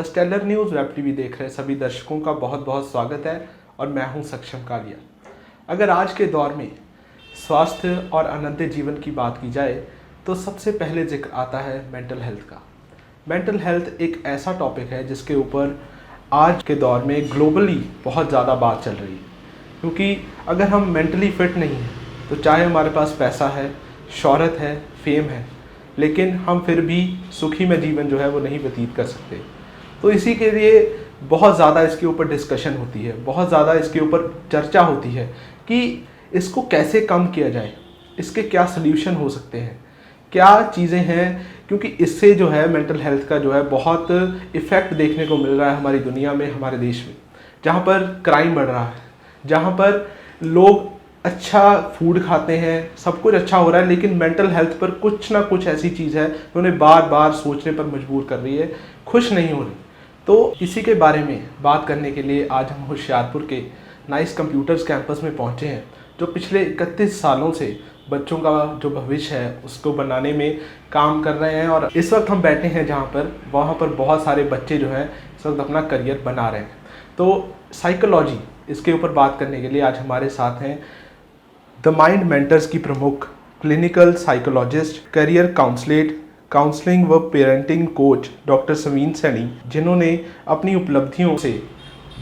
The Stellar News web TV देख रहे सभी दर्शकों का बहुत बहुत स्वागत है और मैं हूं सक्षम कालिया। अगर आज के दौर में स्वास्थ्य और अनंत जीवन की बात की जाए तो सबसे पहले जिक्र आता है मेंटल हेल्थ का। मेंटल हेल्थ एक ऐसा टॉपिक है जिसके ऊपर आज के दौर में ग्लोबली बहुत ज़्यादा बात चल रही है, क्योंकि अगर हम मेंटली फिट नहीं हैं तो चाहे हमारे पास पैसा है, शोहरत है, फेम है, लेकिन हम फिर भी सुखी में जीवन जो है वो नहीं व्यतीत कर सकते। तो इसी के लिए बहुत ज़्यादा इसके ऊपर डिस्कशन होती है, बहुत ज़्यादा इसके ऊपर चर्चा होती है कि इसको कैसे कम किया जाए, इसके क्या सल्यूशन हो सकते हैं, क्या चीज़ें हैं, क्योंकि इससे जो है मेंटल हेल्थ का जो है बहुत इफ़ेक्ट देखने को मिल रहा है हमारी दुनिया में, हमारे देश में, जहाँ पर क्राइम बढ़ रहा है, जहाँ पर लोग अच्छा फूड खाते हैं, सब कुछ अच्छा हो रहा है, लेकिन मेंटल हेल्थ पर कुछ ना कुछ ऐसी चीज़ है जो उन्हें बार बार सोचने पर मजबूर कर रही है, खुश नहीं हो रही। तो इसी के बारे में बात करने के लिए आज हम होशियारपुर के नाइस कंप्यूटर्स कैंपस में पहुंचे हैं, जो पिछले 31 सालों से बच्चों का जो भविष्य है उसको बनाने में काम कर रहे हैं। और इस वक्त हम बैठे हैं जहाँ पर वहाँ पर बहुत सारे बच्चे जो हैं इस वक्त अपना करियर बना रहे हैं। तो साइकोलॉजी, इसके ऊपर बात करने के लिए आज हमारे साथ हैं द माइंड मेंटर्स की प्रमुख क्लिनिकल साइकोलॉजिस्ट, करियर काउंसलिंग व parenting coach doctor Sameen Saini, जिन्होंने अपनी उपलब्धियों से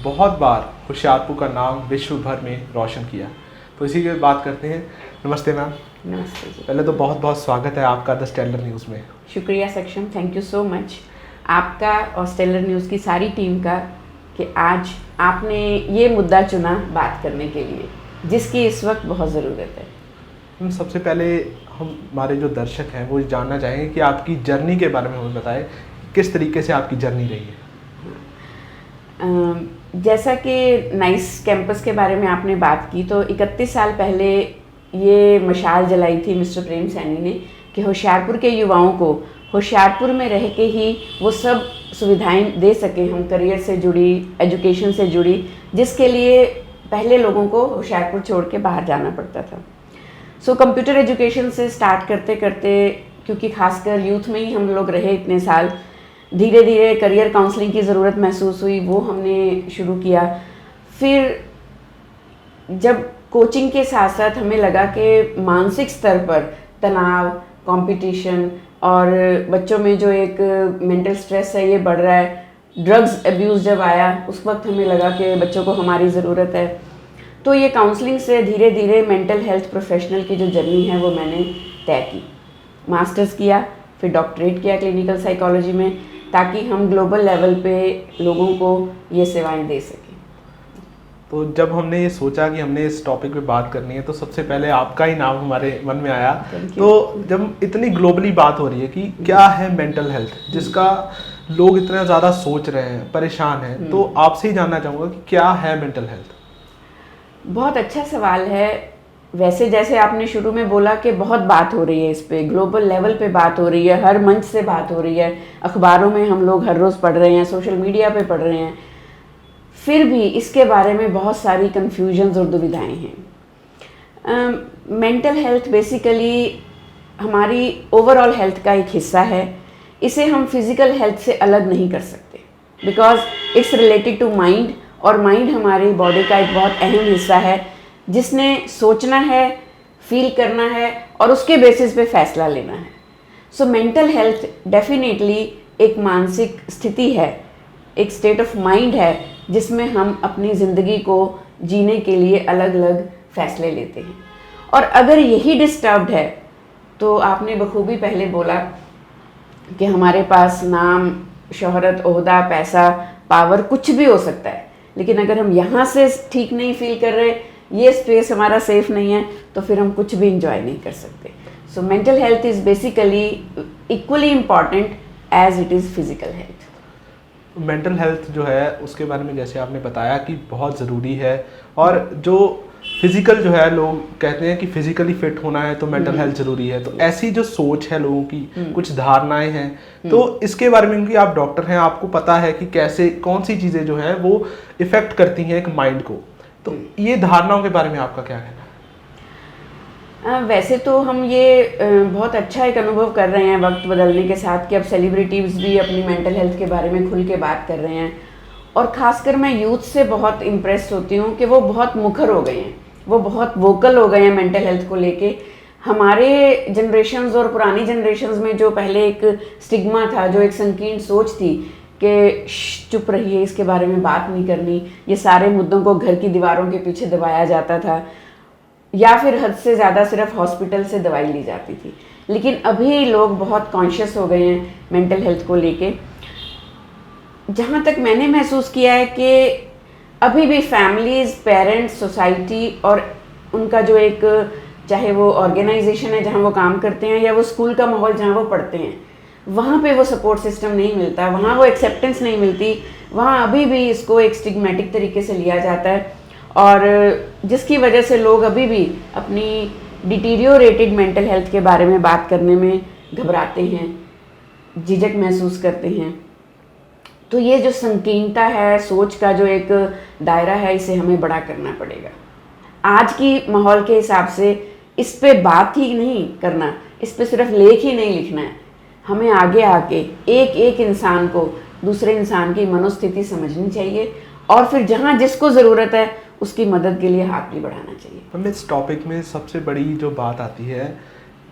बहुत बार होशियारपुर का नाम विश्व भर में रोशन किया। तो इसी की बात करते हैं। नमस्ते मैम। नमस्ते जी। पहले तो बहुत बहुत स्वागत है आपका द स्टेलर न्यूज़ में। शुक्रिया सक्षम, थैंक यू सो मच आपका और स्टेलर न्यूज़ की सारी टीम का कि आज आपने ये मुद्दा चुना बात करने के लिए, जिसकी इस वक्त बहुत ज़रूरत है। सबसे पहले हमारे जो दर्शक हैं वो जानना चाहेंगे कि आपकी जर्नी के बारे में हमें बताएं, किस तरीके से आपकी जर्नी रही है। जैसा कि नाइस कैंपस के बारे में आपने बात की, तो 31 साल पहले ये मशाल जलाई थी मिस्टर प्रेम सैनी ने कि होशियारपुर के युवाओं को होशियारपुर में रह के ही वो सब सुविधाएं दे सकें, हम करियर से जुड़ी, एजुकेशन से जुड़ी, जिसके लिए पहले लोगों को होशियारपुर छोड़ के बाहर जाना पड़ता था। सो कंप्यूटर एजुकेशन से स्टार्ट करते करते, क्योंकि खासकर यूथ में ही हम लोग रहे इतने साल, धीरे धीरे करियर काउंसलिंग की ज़रूरत महसूस हुई, वो हमने शुरू किया। फिर जब कोचिंग के साथ साथ हमें लगा कि मानसिक स्तर पर तनाव, कंपटीशन और बच्चों में जो एक मेंटल स्ट्रेस है ये बढ़ रहा है, ड्रग्स अब्यूज़ जब आया उस वक्त हमें लगा कि बच्चों को हमारी ज़रूरत है। तो ये काउंसलिंग से धीरे धीरे मेंटल हेल्थ प्रोफेशनल की जो जर्नी है वो मैंने तय की। मास्टर्स किया, फिर डॉक्टरेट किया क्लिनिकल साइकोलॉजी में, ताकि हम ग्लोबल लेवल पे लोगों को ये सेवाएं दे सकें। तो जब हमने ये सोचा कि हमने इस टॉपिक पे बात करनी है तो सबसे पहले आपका ही नाम हमारे मन में आया। तो जब इतनी ग्लोबली बात हो रही है कि क्या है मेंटल हेल्थ, जिसका लोग इतना ज़्यादा सोच रहे हैं, परेशान हैं, तो आपसे ही जानना चाहूँगा कि क्या है मेंटल हेल्थ। बहुत अच्छा सवाल है। वैसे जैसे आपने शुरू में बोला कि बहुत बात हो रही है इस पे, ग्लोबल लेवल पे बात हो रही है, हर मंच से बात हो रही है, अखबारों में हम लोग हर रोज़ पढ़ रहे हैं, सोशल मीडिया पे पढ़ रहे हैं, फिर भी इसके बारे में बहुत सारी कन्फ्यूजन्स और दुविधाएं हैं। मेंटल हेल्थ बेसिकली हमारी ओवरऑल हेल्थ का एक हिस्सा है। इसे हम फिज़िकल हेल्थ से अलग नहीं कर सकते, because it's related to mind, और माइंड हमारी बॉडी का एक बहुत अहम हिस्सा है जिसने सोचना है, फील करना है और उसके बेसिस पे फैसला लेना है। सो मेंटल हेल्थ डेफिनेटली एक मानसिक स्थिति है, एक स्टेट ऑफ माइंड है जिसमें हम अपनी ज़िंदगी को जीने के लिए अलग अलग फैसले लेते हैं। और अगर यही डिस्टर्ब्ड है तो आपने बखूबी पहले बोला कि हमारे पास नाम, शोहरत, ओहदा, पैसा, पावर कुछ भी हो सकता है, लेकिन अगर हम यहाँ से ठीक नहीं फील कर रहे, ये स्पेस हमारा सेफ नहीं है, तो फिर हम कुछ भी इंजॉय नहीं कर सकते। So mental health is basically equally important as it is physical health. Mental health जो है उसके बारे में जैसे आपने बताया कि बहुत ज़रूरी है, और जो फिज़िकल जो है, लोग कहते हैं कि फिज़िकली फिट होना है तो मेंटल हेल्थ ज़रूरी है। तो ऐसी जो सोच है लोगों की, कुछ धारणाएं हैं, तो इसके बारे में, क्योंकि आप डॉक्टर हैं, आपको पता है कि कैसे कौन सी चीज़ें जो हैं वो इफ़ेक्ट करती हैं एक माइंड को, तो ये धारणाओं के बारे में आपका क्या कहना है? वैसे तो हम ये बहुत अच्छा एक अनुभव कर रहे हैं वक्त बदलने के साथ कि अब सेलिब्रिटीज़ भी अपनी मेंटल हेल्थ के बारे में खुल के बात कर रहे हैं। और ख़ासकर मैं यूथ से बहुत इम्प्रेस होती हूँ कि वो बहुत मुखर हो गए हैं, वो बहुत वोकल हो गए हैं मेंटल हेल्थ को लेके। हमारे जनरेशन्स और पुरानी जनरेशन्स में जो पहले एक स्टिग्मा था, जो एक संकीर्ण सोच थी कि चुप रहिए, इसके बारे में बात नहीं करनी, ये सारे मुद्दों को घर की दीवारों के पीछे दबाया जाता था या फिर हद से ज़्यादा सिर्फ हॉस्पिटल से दवाई ली जाती थी। लेकिन अभी लोग बहुत कॉन्शियस हो गए हैं मेंटल हेल्थ को लेके। जहाँ तक मैंने महसूस किया है कि अभी भी फैमिलीज़, पेरेंट्स, सोसाइटी और उनका जो एक, चाहे वो ऑर्गेनाइजेशन है जहाँ वो काम करते हैं या वो स्कूल का माहौल जहाँ वो पढ़ते हैं, वहाँ पे वो सपोर्ट सिस्टम नहीं मिलता, वहाँ वो एक्सेप्टेंस नहीं मिलती, वहाँ अभी भी इसको एक स्टिग्मेटिक तरीके से लिया जाता है और जिसकी वजह से लोग अभी भी अपनी डिटीरियोरेटेड मेंटल हेल्थ के बारे में बात करने में घबराते हैं, झिझक महसूस करते हैं। तो ये जो संकीर्णता है, सोच का जो एक दायरा है, इसे हमें बड़ा करना पड़ेगा। आज की माहौल के हिसाब से इस पे बात ही नहीं करना, इस पे सिर्फ लेख ही नहीं लिखना है, हमें आगे आके एक एक इंसान को दूसरे इंसान की मनोस्थिति समझनी चाहिए और फिर जहाँ जिसको ज़रूरत है उसकी मदद के लिए हाथ भी बढ़ाना चाहिए। हम इस टॉपिक में सबसे बड़ी जो बात आती है,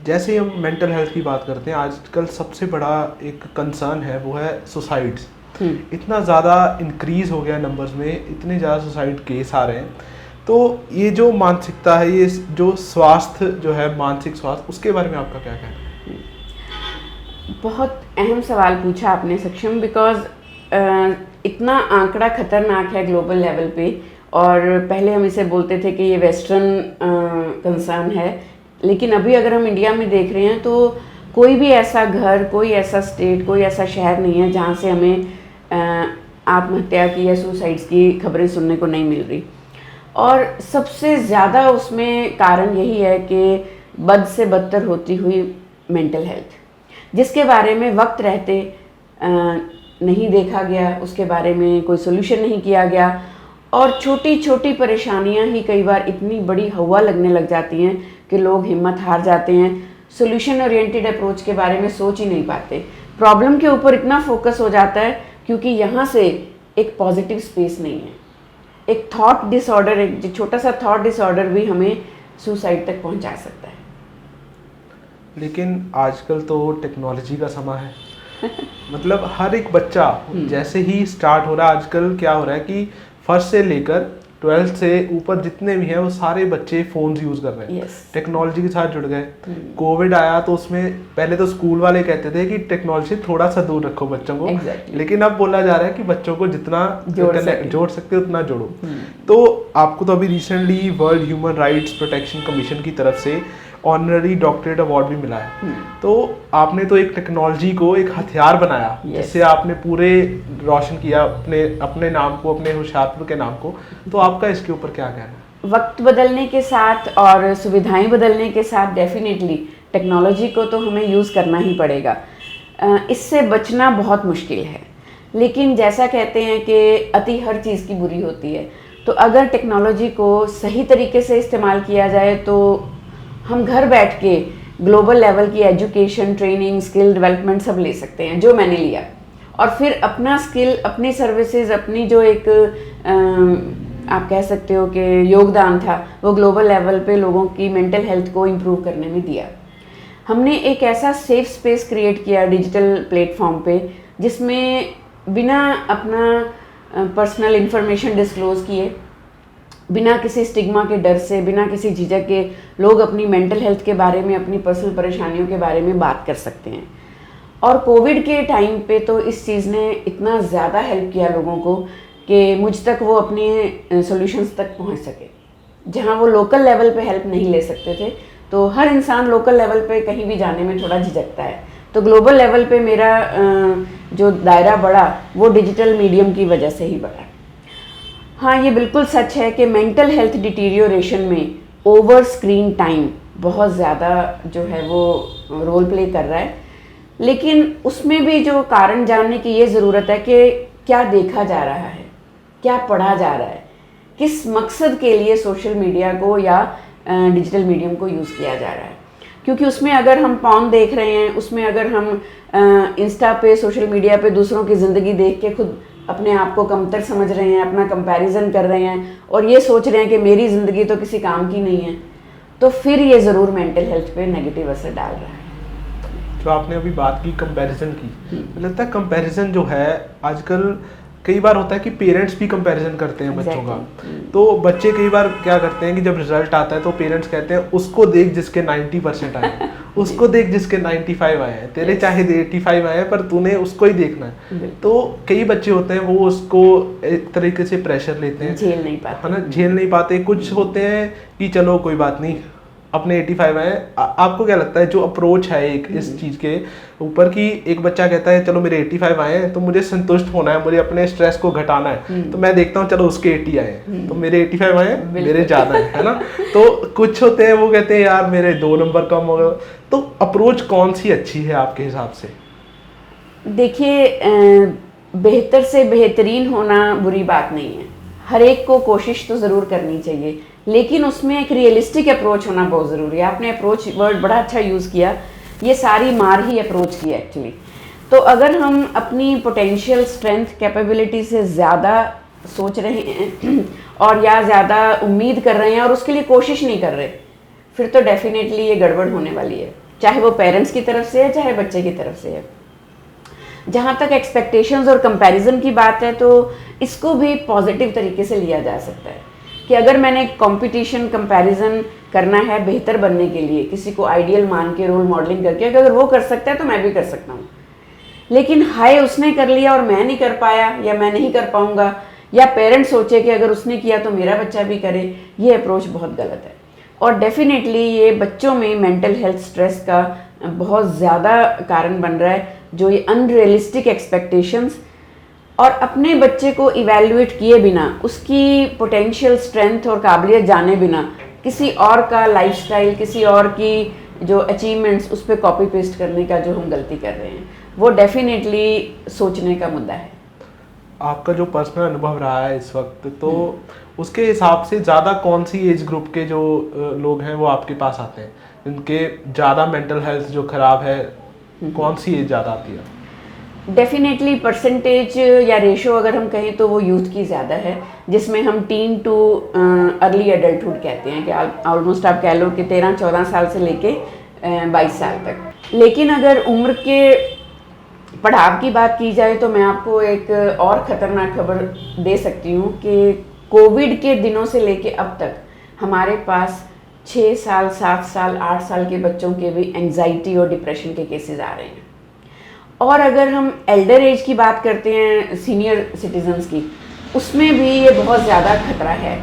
जैसे ही हम मेंटल हेल्थ की बात करते हैं, आजकल सबसे बड़ा एक कंसर्न है वो है सुसाइड्स। इतना ज़्यादा इंक्रीज़ हो गया नंबर्स में, इतने ज़्यादा सुसाइड केस आ रहे हैं। तो ये जो मानसिकता है, ये जो स्वास्थ्य जो है, मानसिक स्वास्थ्य, उसके बारे में आपका क्या कहना है? बहुत अहम सवाल पूछा आपने सक्षम, बिकॉज इतना आंकड़ा खतरनाक है ग्लोबल लेवल पे और पहले हम इसे बोलते थे कि ये वेस्टर्न कंसर्न है, लेकिन अभी अगर हम इंडिया में देख रहे हैं तो कोई भी ऐसा घर, कोई ऐसा स्टेट, कोई ऐसा शहर नहीं है जहाँ से हमें आत्महत्या की या सुसाइड्स की खबरें सुनने को नहीं मिल रही। और सबसे ज़्यादा उसमें कारण यही है कि बद से बदतर होती हुई मेंटल हेल्थ, जिसके बारे में वक्त रहते नहीं देखा गया, उसके बारे में कोई सोल्यूशन नहीं किया गया और छोटी छोटी परेशानियां ही कई बार इतनी बड़ी हवा लगने लग जाती हैं कि लोग हिम्मत हार जाते हैं, सोल्यूशन ओरिएंटेड अप्रोच के बारे में सोच ही नहीं पाते, प्रॉब्लम के ऊपर इतना फोकस हो जाता है क्योंकि यहाँ से एक पॉजिटिव स्पेस नहीं है। एक थॉट डिसऑर्डर, एक छोटा सा थॉट डिसऑर्डर भी हमें सुसाइड तक पहुँचा सकता है। लेकिन आजकल तो टेक्नोलॉजी का समय है मतलब हर एक बच्चा जैसे ही स्टार्ट हो रहा है, आजकल क्या हो रहा है कि फर्स्ट से लेकर 12th से ऊपर जितने भी हैं वो सारे बच्चे फ़ोन्स यूज़ कर रहे हैं, टेक्नोलॉजी के साथ जुड़ गए। कोविड आया तो उसमें पहले तो स्कूल वाले कहते थे कि टेक्नोलॉजी से थोड़ा सा दूर रखो बच्चों को, लेकिन अब बोला जा रहा है कि बच्चों को जितना जोड़ सकते हो उतना जोड़ो। तो आपको तो अभी recently world human rights protection commission की तरफ से ऑनररी डॉक्टरेट अवार्ड भी मिला है। तो आपने तो एक टेक्नोलॉजी को एक हथियार बनाया जिससे आपने पूरे रोशन किया अपने नाम को, अपने होशियारपुर के नाम को। तो आपका इसके ऊपर क्या कहना है? वक्त बदलने के साथ और सुविधाएं बदलने के साथ डेफिनेटली टेक्नोलॉजी को तो हमें यूज़ करना ही पड़ेगा, इससे बचना बहुत मुश्किल है। लेकिन जैसा कहते हैं कि अति हर चीज़ की बुरी होती है, तो अगर टेक्नोलॉजी को सही तरीके से इस्तेमाल किया जाए तो हम घर बैठ के ग्लोबल लेवल की एजुकेशन, ट्रेनिंग, स्किल डेवलपमेंट सब ले सकते हैं, जो मैंने लिया, और फिर अपना स्किल, अपनी सर्विसेज, अपनी जो एक आप कह सकते हो कि योगदान था, वो ग्लोबल लेवल पे लोगों की मेंटल हेल्थ को इम्प्रूव करने में दिया। हमने एक ऐसा सेफ स्पेस क्रिएट किया डिजिटल प्लेटफॉर्म पे, जिसमें बिना अपना पर्सनल इंफॉर्मेशन डिस्क्लोज किए, बिना किसी स्टिग्मा के डर से, बिना किसी झिझक के लोग अपनी मेंटल हेल्थ के बारे में, अपनी पर्सनल परेशानियों के बारे में बात कर सकते हैं। और कोविड के टाइम पे तो इस चीज़ ने इतना ज़्यादा हेल्प किया लोगों को कि मुझ तक वो अपने सॉल्यूशंस तक पहुंच सके, जहां वो लोकल लेवल पे हेल्प नहीं ले सकते थे। तो हर इंसान लोकल लेवल पे कहीं भी जाने में थोड़ा झिझकता है, तो ग्लोबल लेवल पे मेरा जो दायरा बढ़ा वो डिजिटल मीडियम की वजह से ही बढ़ा। हाँ, ये बिल्कुल सच है कि मेंटल हेल्थ डिटीरियोरेशन में ओवर स्क्रीन टाइम बहुत ज़्यादा जो है वो रोल प्ले कर रहा है, लेकिन उसमें भी जो कारण जानने की ये ज़रूरत है कि क्या देखा जा रहा है, क्या पढ़ा जा रहा है, किस मकसद के लिए सोशल मीडिया को या डिजिटल मीडियम को यूज़ किया जा रहा है। क्योंकि उसमें अगर हम पॉर्न देख रहे हैं, उसमें अगर हम इंस्टा पे, सोशल मीडिया पे दूसरों की ज़िंदगी देख के खुद अपने आप को कमतर समझ रहे हैं, अपना कंपैरिजन कर रहे हैं और ये सोच रहे हैं कि मेरी ज़िंदगी तो किसी काम की नहीं है, तो फिर ये ज़रूर मेंटल हेल्थ पे नेगेटिव असर डाल रहा है। जो आपने अभी बात की कंपैरिजन की, मुझे लगता है कंपैरिजन जो है आजकल कई बार होता है कि पेरेंट्स भी कंपैरिजन करते हैं बच्चों का। तो बच्चे कई बार क्या करते हैं कि जब रिजल्ट आता है तो पेरेंट्स कहते हैं उसको देख जिसके 90% आए हैं, उसको देख जिसके 95 आए हैं, तेरे चाहे 85 आए हैं पर तूने उसको ही देखना है। तो कई बच्चे होते हैं वो उसको एक तरीके से प्रेशर लेते हैं, झेल नहीं पाते, है ना, झेल नहीं पाते। कुछ होते हैं कि चलो कोई बात नहीं अपने 85 आए। आपको क्या लगता है जो अप्रोच है एक इस चीज़ के ऊपर कि एक बच्चा कहता है चलो मेरे 85 आए हैं तो मुझे संतुष्ट होना है, मुझे अपने स्ट्रेस को घटाना है, तो मैं देखता हूँ चलो उसके 80 आए हैं तो मेरे 85 आए हैं, मेरे ज़्यादा है ना। तो कुछ होते हैं वो कहते हैं यार मेरे 2 नंबर कम हो गए। तो अप्रोच कौन सी अच्छी है आपके हिसाब से? देखिए, बेहतर से बेहतरीन होना बुरी बात नहीं है, हर एक को कोशिश तो ज़रूर करनी चाहिए, लेकिन उसमें एक रियलिस्टिक अप्रोच होना बहुत ज़रूरी है। आपने अप्रोच वर्ड बड़ा अच्छा यूज़ किया, ये सारी मार ही अप्रोच की एक्चुअली। तो अगर हम अपनी पोटेंशियल स्ट्रेंथ कैपेबिलिटी से ज़्यादा सोच रहे हैं और या ज़्यादा उम्मीद कर रहे हैं और उसके लिए कोशिश नहीं कर रहे, फिर तो डेफिनेटली ये गड़बड़ होने वाली है, चाहे वो पेरेंट्स की तरफ से है चाहे बच्चे की तरफ से है। जहाँ तक एक्सपेक्टेशंस और कंपैरिजन की बात है तो इसको भी पॉजिटिव तरीके से लिया जा सकता है कि अगर मैंने कंपटीशन कंपैरिजन करना है बेहतर बनने के लिए, किसी को आइडियल मान के रोल मॉडलिंग करके, अगर वो कर सकता है तो मैं भी कर सकता हूँ। लेकिन हाय उसने कर लिया और मैं नहीं कर पाया या मैं नहीं कर पाऊँगा, या पेरेंट्स सोचे कि अगर उसने किया तो मेरा बच्चा भी करे, ये अप्रोच बहुत गलत है। और डेफिनेटली ये बच्चों में मेंटल हेल्थ स्ट्रेस का बहुत ज़्यादा कारण बन रहा है, जो ये अनरियलिस्टिक एक्सपेक्टेशंस और अपने बच्चे को इवैल्यूएट किए बिना, उसकी पोटेंशियल स्ट्रेंथ और काबिलियत जाने बिना किसी और का लाइफस्टाइल, किसी और की जो अचीवमेंट्स उस पर कॉपी पेस्ट करने का जो हम गलती कर रहे हैं, वो डेफिनेटली सोचने का मुद्दा है। आपका जो पर्सनल अनुभव रहा है इस वक्त, तो उसके हिसाब से ज़्यादा कौन सी एज ग्रुप के जो लोग हैं वो आपके पास आते हैं, जिनके ज़्यादा मेंटल हेल्थ जो ख़राब है, कौन सी एज ज़्यादा आती है? डेफिनेटली परसेंटेज या रेशो अगर हम कहें तो वो यूथ की ज़्यादा है, जिसमें हम टीन टू अर्ली एडल्टहुड कहते हैं कि ऑलमोस्ट आप कह लो कि 13-14 साल से लेके 22 साल तक। लेकिन अगर उम्र के पड़ाव की बात की जाए तो मैं आपको एक और ख़तरनाक खबर दे सकती हूँ कि कोविड के दिनों से लेके अब तक हमारे पास 6 साल, 7 साल, 8 साल के बच्चों के भी एंजाइटी और डिप्रेशन के केसेस आ रहे हैं। और अगर हम एल्डर एज की बात करते हैं, सीनियर सिटीजन्स की, उसमें भी ये बहुत ज़्यादा खतरा है।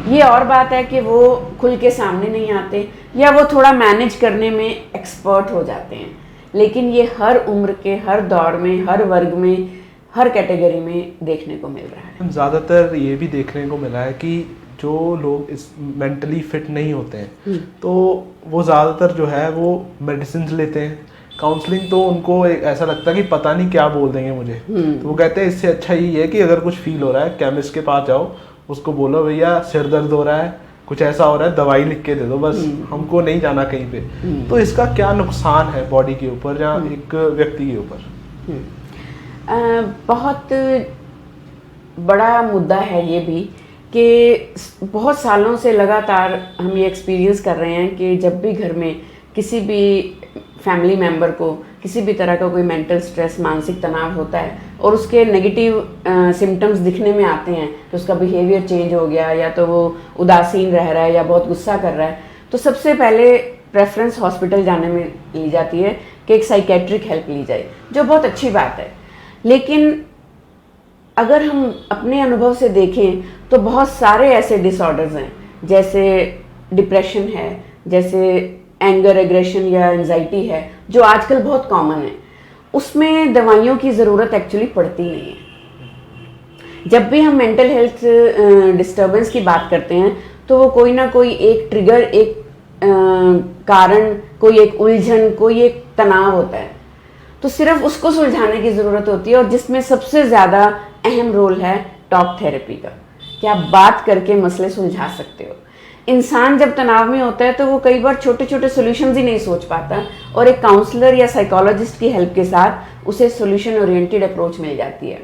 ये और बात है कि वो खुल के सामने नहीं आते या वो थोड़ा मैनेज करने में एक्सपर्ट हो जाते हैं, लेकिन ये हर उम्र के, हर दौर में, हर वर्ग में, हर कैटेगरी में देखने को मिल रहा है। ज़्यादातर ये भी देखने को मिला है कि जो लोग इस मेंटली फिट नहीं होते हैं तो वो ज़्यादातर जो है वो मेडिसिन लेते हैं, काउंसलिंग, तो उनको एक ऐसा लगता है कि पता नहीं क्या बोल देंगे मुझे, तो वो कहते हैं इससे अच्छा ही है कि अगर कुछ फील हो रहा है केमिस्ट के पास जाओ, उसको बोलो भैया सिर दर्द हो रहा है, कुछ ऐसा हो रहा है, दवाई लिख के दे दो बस, हमको नहीं जाना कहीं पे। तो इसका क्या नुकसान है बॉडी के ऊपर या एक व्यक्ति के ऊपर? बहुत बड़ा मुद्दा है ये भी कि बहुत सालों से लगातार हम ये एक्सपीरियंस कर रहे हैं कि जब भी घर में किसी भी फैमिली मेम्बर को किसी भी तरह का कोई मेंटल स्ट्रेस, मानसिक तनाव होता है और उसके नेगेटिव सिम्टम्स दिखने में आते हैं कि उसका बिहेवियर चेंज हो गया, या तो वो उदासीन रह रहा है या बहुत गुस्सा कर रहा है, तो सबसे पहले प्रेफरेंस हॉस्पिटल जाने में ली जाती है कि एक साइकेट्रिक हेल्प ली जाए, जो बहुत अच्छी बात है। लेकिन अगर हम अपने अनुभव से देखें तो बहुत सारे ऐसे डिसऑर्डर्स हैं, जैसे डिप्रेशन है, जैसे एंगर, एग्रेशन या एंजाइटी है, जो आजकल बहुत कॉमन है, उसमें दवाइयों की ज़रूरत एक्चुअली पड़ती नहीं है। जब भी हम मेंटल हेल्थ डिस्टर्बेंस की बात करते हैं तो वो कोई ना कोई एक ट्रिगर, एक कारण, कोई एक उलझन, कोई एक तनाव होता है, तो सिर्फ उसको सुलझाने की ज़रूरत होती है, और जिसमें सबसे ज़्यादा अहम रोल है टॉक थेरेपी का, कि आप बात करके मसले सुलझा सकते हो। इंसान जब तनाव में होता है तो वो कई बार छोटे छोटे सॉल्यूशंस ही नहीं सोच पाता, और एक काउंसलर या साइकोलॉजिस्ट की हेल्प के साथ उसे सॉल्यूशन ओरिएंटेड अप्रोच मिल जाती है।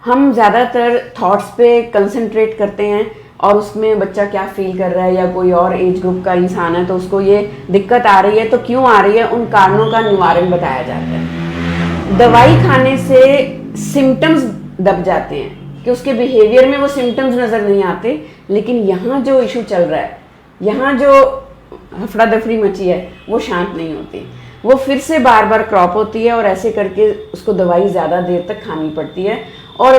हम ज़्यादातर थॉट्स पे कंसंट्रेट करते हैं और उसमें बच्चा क्या फील कर रहा है, या कोई और एज ग्रुप का इंसान है तो उसको ये दिक्कत आ रही है तो क्यों आ रही है, उन कारणों का निवारण बताया जाता है। दवाई खाने से सिम्टम्स दब जाते हैं कि उसके बिहेवियर में वो सिम्टम्स नज़र नहीं आते, लेकिन यहाँ जो इशू चल रहा है, यहाँ जो हफड़ा दफड़ी मची है, वो शांत नहीं होती, वो फिर से बार बार क्रॉप होती है, और ऐसे करके उसको दवाई ज़्यादा देर तक खानी पड़ती है, और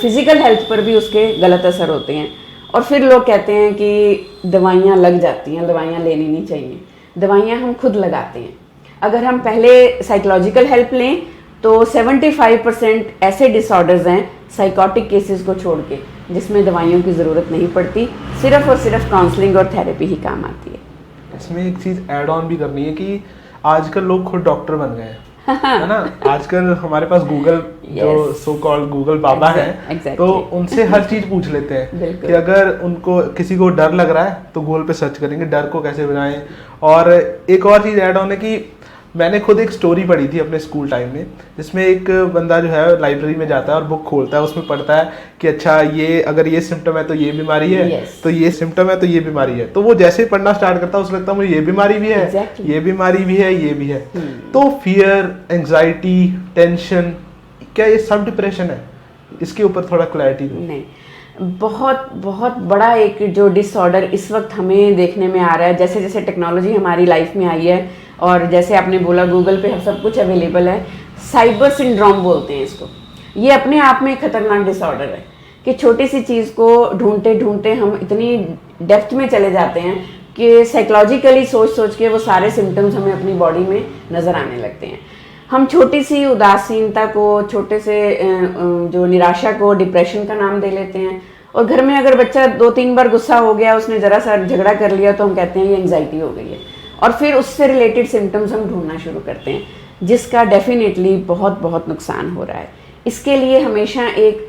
फिज़िकल हेल्थ पर भी उसके गलत असर होते हैं। और फिर लोग कहते हैं कि दवाइयाँ लग जाती हैं, दवाइयाँ लेनी नहीं चाहिए। दवाइयाँ हम खुद लगाते हैं। अगर हम पहले साइकोलॉजिकल हेल्प लें तो 75% ऐसे डिसऑर्डर्स हैं साइकोटिक केसेस को छोड़ के जिसमें दवाइयों की ज़रूरत नहीं पड़ती, सिर्फ और सिर्फ काउंसलिंग और थेरेपी ही काम आती है। इसमें एक चीज़ ऐड ऑन भी करनी है कि आजकल लोग खुद डॉक्टर बन गए हैं, है ना। आजकल हमारे पास गूगल जो सो कॉल्ड गूगल बाबा हैं, तो उनसे हर चीज़ पूछ लेते हैं कि अगर उनको किसी को डर लग रहा है तो गूगल पे सर्च करेंगे डर को कैसे बनाएं। और एक और चीज़ ऐड ऑन है कि मैंने खुद एक स्टोरी पढ़ी थी अपने स्कूल टाइम में, जिसमें एक बंदा जो है लाइब्रेरी में जाता है और बुक खोलता है, उसमें पढ़ता है कि अच्छा ये अगर ये सिम्टम है तो ये बीमारी है, तो ये सिम्टम है तो ये बीमारी है। तो वो जैसे ही पढ़ना स्टार्ट करता है उसे लगता है मुझे ये बीमारी भी है, ये बीमारी भी है, ये भी है। तो फियर, एंग्जाइटी, टेंशन, क्या ये सब डिप्रेशन है? इसके ऊपर थोड़ा क्लैरिटी दो। नहीं, बहुत बहुत बड़ा एक जो डिसऑर्डर इस वक्त हमें देखने में आ रहा है, जैसे जैसे टेक्नोलॉजी हमारी लाइफ में आई है और जैसे आपने बोला गूगल पे सब कुछ अवेलेबल है, साइबर सिंड्रोम बोलते हैं इसको। ये अपने आप में एक खतरनाक डिसऑर्डर है कि छोटी सी चीज़ को ढूंढते ढूंढते हम इतनी डेप्थ में चले जाते हैं कि साइकोलॉजिकली सोच सोच के वो सारे सिम्टम्स हमें अपनी बॉडी में नज़र आने लगते हैं। हम छोटी सी उदासीनता को, छोटे से जो निराशा को डिप्रेशन का नाम दे लेते हैं, और घर में अगर बच्चा 2-3 बार गुस्सा हो गया, उसने ज़रा सा झगड़ा कर लिया तो हम कहते हैं ये एंग्जाइटी हो गई है, और फिर उससे रिलेटेड सिम्टम्स हम ढूंढना शुरू करते हैं, जिसका डेफिनेटली बहुत बहुत नुकसान हो रहा है। इसके लिए हमेशा एक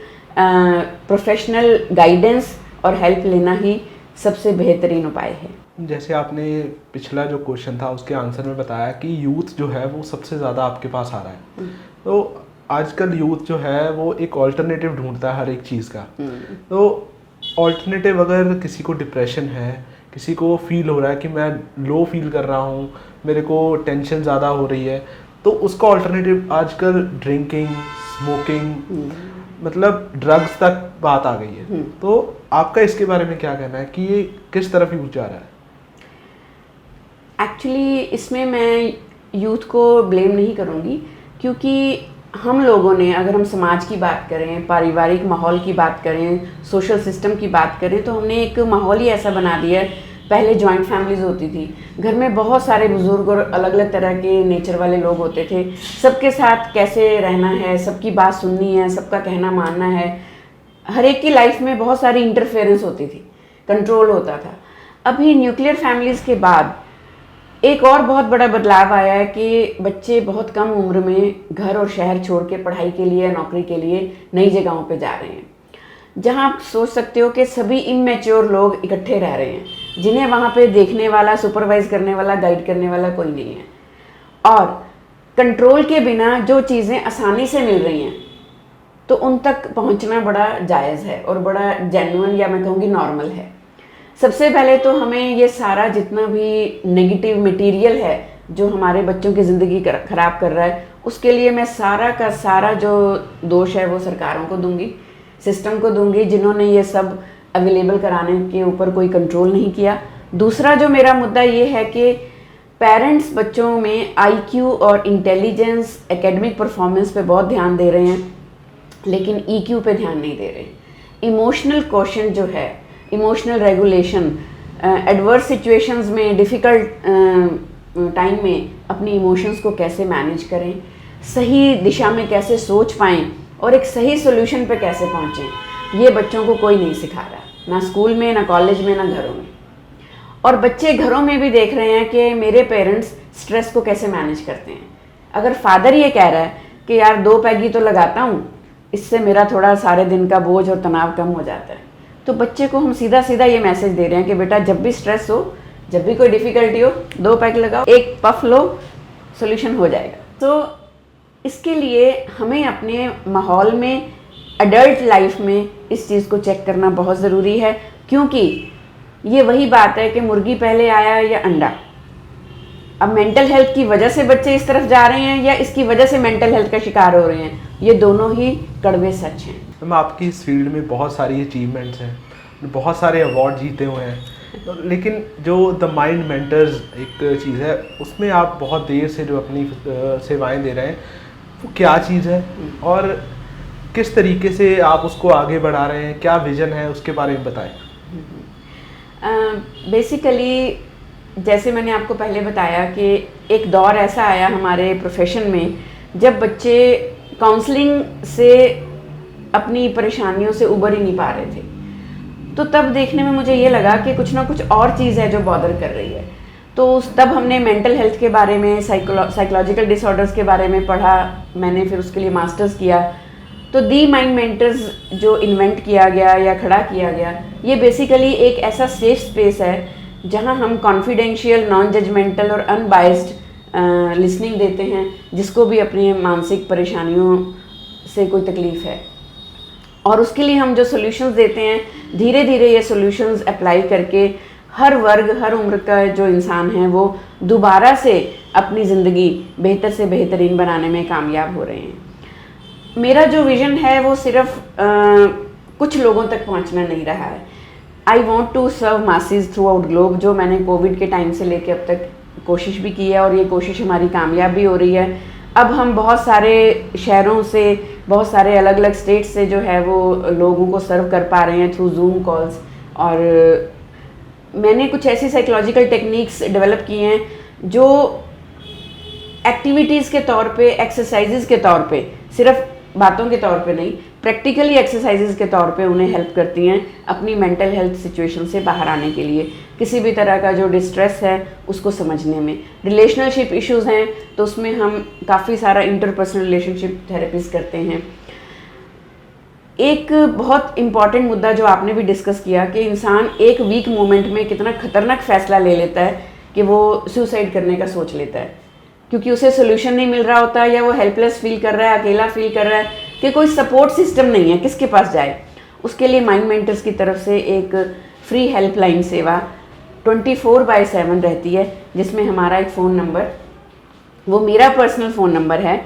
प्रोफेशनल गाइडेंस और हेल्प लेना ही सबसे बेहतरीन उपाय है। जैसे आपने पिछला जो क्वेश्चन था उसके आंसर में बताया कि यूथ जो है वो सबसे ज़्यादा आपके पास आ रहा है, तो आजकल यूथ जो है वो एक ऑल्टरनेटिव ढूंढता है हर एक चीज़ का। तो ऑल्टरनेटिव, अगर किसी को डिप्रेशन है, किसी को फील हो रहा है कि मैं लो फील कर रहा हूँ, मेरे को टेंशन ज़्यादा हो रही है, तो उसका ऑल्टरनेटिव आजकल ड्रिंकिंग, स्मोकिंग, मतलब ड्रग्स तक बात आ गई है। तो आपका इसके बारे में क्या कहना है कि ये किस तरफ यूथ जा रहा है? एक्चुअली इसमें मैं यूथ को ब्लेम नहीं करूँगी, क्योंकि हम लोगों ने, अगर हम समाज की बात करें, पारिवारिक माहौल की बात करें, सोशल सिस्टम की बात करें, तो हमने एक माहौल ही ऐसा बना दिया है। पहले जॉइंट फैमिलीज होती थी, घर में बहुत सारे बुजुर्ग और अलग अलग तरह के नेचर वाले लोग होते थे, सबके साथ कैसे रहना है, सबकी बात सुननी है, सबका कहना मानना है, हर एक की लाइफ में बहुत सारी इंटरफेरेंस होती थी, कंट्रोल होता था। अभी न्यूक्लियर फैमिलीज़ के बाद एक और बहुत बड़ा बदलाव आया है कि बच्चे बहुत कम उम्र में घर और शहर छोड़ के पढ़ाई के लिए, नौकरी के लिए नई जगहों पे जा रहे हैं, जहां आप सोच सकते हो कि सभी इमैच्योर लोग इकट्ठे रह रहे हैं, जिन्हें वहां पे देखने वाला, सुपरवाइज करने वाला, गाइड करने वाला कोई नहीं है, और कंट्रोल के बिना जो चीज़ें आसानी से मिल रही हैं तो उन तक पहुंचना बड़ा जायज़ है और बड़ा जेन्युइन, या मैं कहूँगी नॉर्मल है। सबसे पहले तो हमें ये सारा जितना भी नेगेटिव मटेरियल है जो हमारे बच्चों की ज़िंदगी ख़राब कर रहा है, उसके लिए मैं सारा का सारा जो दोष है वो सरकारों को दूंगी, सिस्टम को दूंगी, जिन्होंने ये सब अवेलेबल कराने के ऊपर कोई कंट्रोल नहीं किया। दूसरा जो मेरा मुद्दा ये है कि पेरेंट्स बच्चों में IQ और इंटेलिजेंस, एकेडमिक परफॉर्मेंस पे बहुत ध्यान दे रहे हैं, लेकिन EQ पे ध्यान नहीं दे रहे। इमोशनल क्वेश्चन जो है, इमोशनल रेगुलेशन, एडवर्स सिचुएशंस में, डिफ़िकल्ट टाइम में अपनी इमोशंस को कैसे मैनेज करें, सही दिशा में कैसे सोच पाएं और एक सही सोल्यूशन पे कैसे पहुंचें, ये बच्चों को कोई नहीं सिखा रहा, ना स्कूल में, ना कॉलेज में, ना घरों में। और बच्चे घरों में भी देख रहे हैं कि मेरे पेरेंट्स स्ट्रेस को कैसे मैनेज करते हैं। अगर फादर ये कह रहा है कि यार 2 पैगी तो लगाता हूँ, इससे मेरा थोड़ा सारे दिन का बोझ और तनाव कम हो जाता है, तो बच्चे को हम सीधा सीधा ये मैसेज दे रहे हैं कि बेटा जब भी स्ट्रेस हो, जब भी कोई डिफ़िकल्टी हो, 2 पैक लगाओ, 1 पफ लो, सोल्यूशन हो जाएगा। तो इसके लिए हमें अपने माहौल में, अडल्ट लाइफ में इस चीज़ को चेक करना बहुत ज़रूरी है, क्योंकि ये वही बात है कि मुर्गी पहले आया या अंडा। अब मेंटल हेल्थ की वजह से बच्चे इस तरफ जा रहे हैं या इसकी वजह से मेंटल हेल्थ का शिकार हो रहे हैं, ये दोनों ही कड़वे सच हैं। मैम, आपकी इस फील्ड में बहुत सारी अचीवमेंट्स हैं, बहुत सारे अवार्ड जीते हुए हैं, लेकिन जो द माइंड मेंटर्स एक चीज़ है, उसमें आप बहुत देर से जो अपनी सेवाएं दे रहे हैं, वो क्या चीज़ है और किस तरीके से आप उसको आगे बढ़ा रहे हैं, क्या विज़न है, उसके बारे में बताएं। बेसिकली जैसे मैंने आपको पहले बताया कि एक दौर ऐसा आया हमारे प्रोफेशन में जब बच्चे काउंसलिंग से अपनी परेशानियों से उबर ही नहीं पा रहे थे। तो तब देखने में मुझे ये लगा कि कुछ ना कुछ और चीज़ है जो बॉदर कर रही है। तो तब हमने मेंटल हेल्थ के बारे में, साइकोलॉजिकल डिसऑर्डर्स के बारे में पढ़ा। मैंने फिर उसके लिए मास्टर्स किया। तो दी माइंड मेंटर्स जो इन्वेंट किया गया या खड़ा किया गया, ये बेसिकली एक ऐसा सेफ स्पेस है जहां हम कॉन्फिडेंशियल, नॉन जजमेंटल और अनबायस्ड लिसनिंग देते हैं जिसको भी अपनी मानसिक परेशानियों से कोई तकलीफ़ है। और उसके लिए हम जो सॉल्यूशंस देते हैं, धीरे धीरे ये सॉल्यूशंस अप्लाई करके हर वर्ग, हर उम्र का जो इंसान है वो दोबारा से अपनी ज़िंदगी बेहतर से बेहतरीन बनाने में कामयाब हो रहे हैं। मेरा जो विज़न है वो सिर्फ कुछ लोगों तक पहुंचना नहीं रहा है। I want to serve masses throughout globe, जो मैंने कोविड के टाइम से लेके अब तक कोशिश भी की है और ये कोशिश हमारी कामयाब भी हो रही है। अब हम बहुत सारे शहरों से, बहुत सारे अलग अलग स्टेट से जो है वो लोगों को सर्व कर पा रहे हैं थ्रू जूम कॉल्स। और मैंने कुछ ऐसी साइकोलॉजिकल टेक्निक्स डेवलप की हैं जो एक्टिविटीज़ के तौर पे, एक्सरसाइजेज़ के तौर पे, सिर्फ बातों के तौर पे नहीं, प्रैक्टिकली एक्सरसाइजेज़ के तौर पे उन्हें हेल्प करती हैं अपनी मेंटल हेल्थ सिचुएशन से बाहर आने के लिए। किसी भी तरह का जो डिस्ट्रेस है उसको समझने में, रिलेशनशिप इश्यूज़ हैं तो उसमें हम काफ़ी सारा इंटरपर्सनल रिलेशनशिप थेरेपीज करते हैं। एक बहुत इम्पॉर्टेंट मुद्दा जो आपने भी डिस्कस किया कि इंसान एक वीक मोमेंट में कितना खतरनाक फैसला ले लेता है कि वो सुसाइड करने का सोच लेता है, क्योंकि उसे सोल्यूशन नहीं मिल रहा होता या वो हेल्पलेस फील कर रहा है, अकेला फील कर रहा है कि कोई सपोर्ट सिस्टम नहीं है, किसके पास जाए। उसके लिए माइंड मेंटर्स की तरफ से एक फ्री हेल्पलाइन सेवा 24/7 रहती है, जिसमें हमारा एक फ़ोन नंबर, वो मेरा पर्सनल फ़ोन नंबर है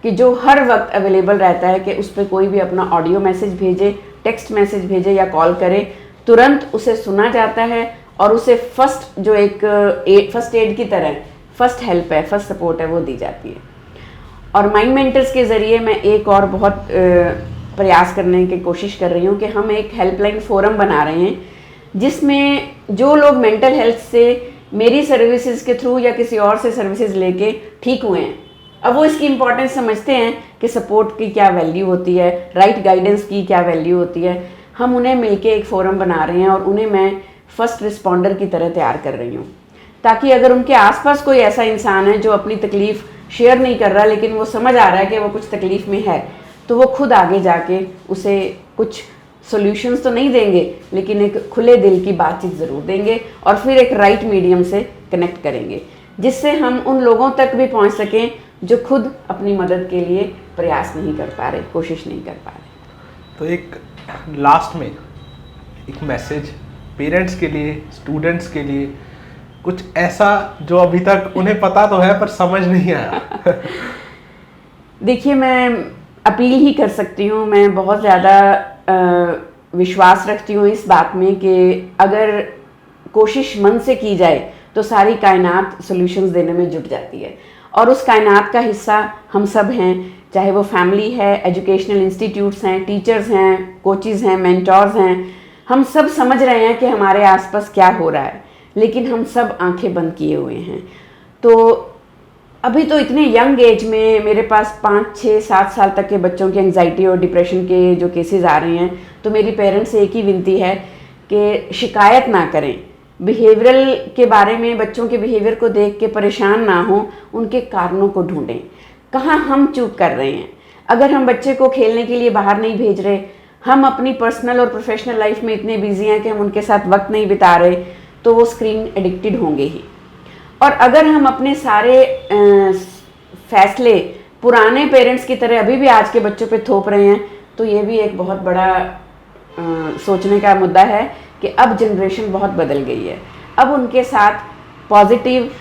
कि जो हर वक्त अवेलेबल रहता है कि उस पर कोई भी अपना ऑडियो मैसेज भेजे, टेक्स्ट मैसेज भेजे या कॉल करे, तुरंत उसे सुना जाता है और उसे फर्स्ट जो एक फर्स्ट एड की तरह फर्स्ट हेल्प है, फर्स्ट सपोर्ट है, वो दी जाती है। और माइंड मेंटर्स के ज़रिए मैं एक और बहुत प्रयास करने की कोशिश कर रही हूँ कि हम एक हेल्पलाइन फोरम बना रहे हैं जिसमें जो लोग मेंटल हेल्थ से मेरी सर्विसेज के थ्रू या किसी और से सर्विसेज लेके ठीक हुए हैं, अब वो इसकी इम्पोर्टेंस समझते हैं कि सपोर्ट की क्या वैल्यू होती है, राइट गाइडेंस की क्या वैल्यू होती है। हम उन्हें मिलके एक फ़ोरम बना रहे हैं और उन्हें मैं फर्स्ट रिस्पॉन्डर की तरह तैयार कर रही हूँ, ताकि अगर उनके आसपास कोई ऐसा इंसान है जो अपनी तकलीफ़ शेयर नहीं कर रहा लेकिन वो समझ आ रहा है कि वो कुछ तकलीफ़ में है, तो वो खुद आगे जाके उसे कुछ सॉल्यूशंस तो नहीं देंगे लेकिन एक खुले दिल की बातचीत ज़रूर देंगे और फिर एक राइट मीडियम से कनेक्ट करेंगे, जिससे हम उन लोगों तक भी पहुंच सकें जो खुद अपनी मदद के लिए प्रयास नहीं कर पा रहे, कोशिश नहीं कर पा रहे। तो एक लास्ट में एक मैसेज पेरेंट्स के लिए, स्टूडेंट्स के लिए, कुछ ऐसा जो अभी तक उन्हें पता तो है पर समझ नहीं आया। देखिए, मैं अपील ही कर सकती हूँ, मैं बहुत ज़्यादा विश्वास रखती हूँ इस बात में कि अगर कोशिश मन से की जाए तो सारी कायनात सॉल्यूशंस देने में जुट जाती है। और उस कायनात का हिस्सा हम सब हैं, चाहे वो फैमिली है, एजुकेशनल इंस्टीट्यूट्स हैं, टीचर्स हैं, कोचेज़ हैं, मेंटोर्स हैं। हम सब समझ रहे हैं कि हमारे आसपास क्या हो रहा है, लेकिन हम सब आंखें बंद किए हुए हैं। तो अभी तो इतने यंग एज में मेरे पास 5, 6, 7 साल तक के बच्चों की एंग्जाइटी और डिप्रेशन के जो केसेस आ रहे हैं, तो मेरी पेरेंट्स से एक ही विनती है कि शिकायत ना करें, बिहेवियरल के बारे में बच्चों के बिहेवियर को देख के परेशान ना हो, उनके कारणों को ढूंढें, कहाँ हम चूक कर रहे हैं। अगर हम बच्चे को खेलने के लिए बाहर नहीं भेज रहे, हम अपनी पर्सनल और प्रोफेशनल लाइफ में इतने बिजी हैं कि हम उनके साथ वक्त नहीं बिता रहे, तो वो स्क्रीन एडिक्टेड होंगे ही। और अगर हम अपने सारे फैसले पुराने पेरेंट्स की तरह अभी भी आज के बच्चों पे थोप रहे हैं, तो ये भी एक बहुत बड़ा सोचने का मुद्दा है कि अब जनरेशन बहुत बदल गई है। अब उनके साथ पॉजिटिव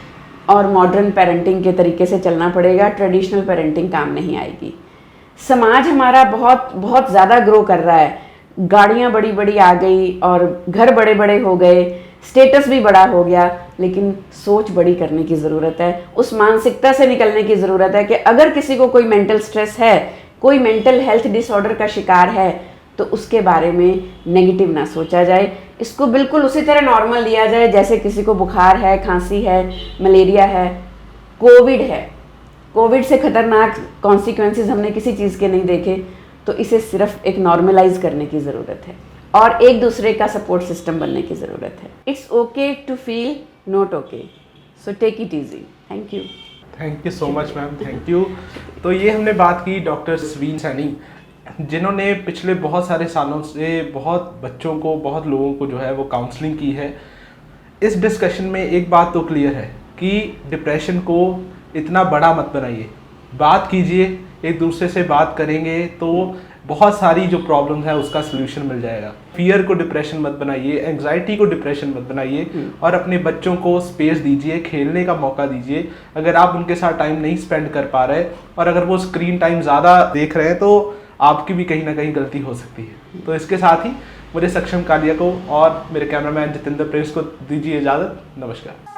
और मॉडर्न पेरेंटिंग के तरीके से चलना पड़ेगा, ट्रेडिशनल पेरेंटिंग काम नहीं आएगी। समाज हमारा बहुत बहुत ज़्यादा ग्रो कर रहा है, गाड़ियाँ बड़ी बड़ी आ गई और घर बड़े बड़े हो गए, स्टेटस भी बड़ा हो गया, लेकिन सोच बड़ी करने की ज़रूरत है। उस मानसिकता से निकलने की ज़रूरत है कि अगर किसी को कोई मेंटल स्ट्रेस है, कोई मेंटल हेल्थ डिसऑर्डर का शिकार है, तो उसके बारे में नेगेटिव ना सोचा जाए, इसको बिल्कुल उसी तरह नॉर्मल लिया जाए जैसे किसी को बुखार है, खांसी है, मलेरिया है, कोविड है। कोविड से खतरनाक कॉन्सिक्वेंसेस हमने किसी चीज़ के नहीं देखे, तो इसे सिर्फ एक नॉर्मलाइज करने की ज़रूरत है और एक दूसरे का सपोर्ट सिस्टम बनने की ज़रूरत है। It's okay to feel not okay, so take it easy. Thank you so much ma'am, thank you. तो ये हमने बात की डॉक्टर सवीन सैनी, जिन्होंने पिछले बहुत सारे सालों से बहुत बच्चों को, बहुत लोगों को जो है वो काउंसलिंग की है। इस डिस्कशन में एक बात तो क्लियर है कि डिप्रेशन को इतना बड़ा मत बनाइए, बात कीजिए, एक दूसरे से बात करेंगे तो बहुत सारी जो प्रॉब्लम्स है उसका सलूशन मिल जाएगा। फियर को डिप्रेशन मत बनाइए, एंग्जाइटी को डिप्रेशन मत बनाइए और अपने बच्चों को स्पेस दीजिए, खेलने का मौका दीजिए। अगर आप उनके साथ टाइम नहीं स्पेंड कर पा रहे और अगर वो स्क्रीन टाइम ज़्यादा देख रहे हैं तो आपकी भी कहीं ना कहीं गलती हो सकती है। तो इसके साथ ही मुझे सक्षम कालिया को और मेरे कैमरामैन जितेंद्र प्रिंस को दीजिए इजाज़त। नमस्कार।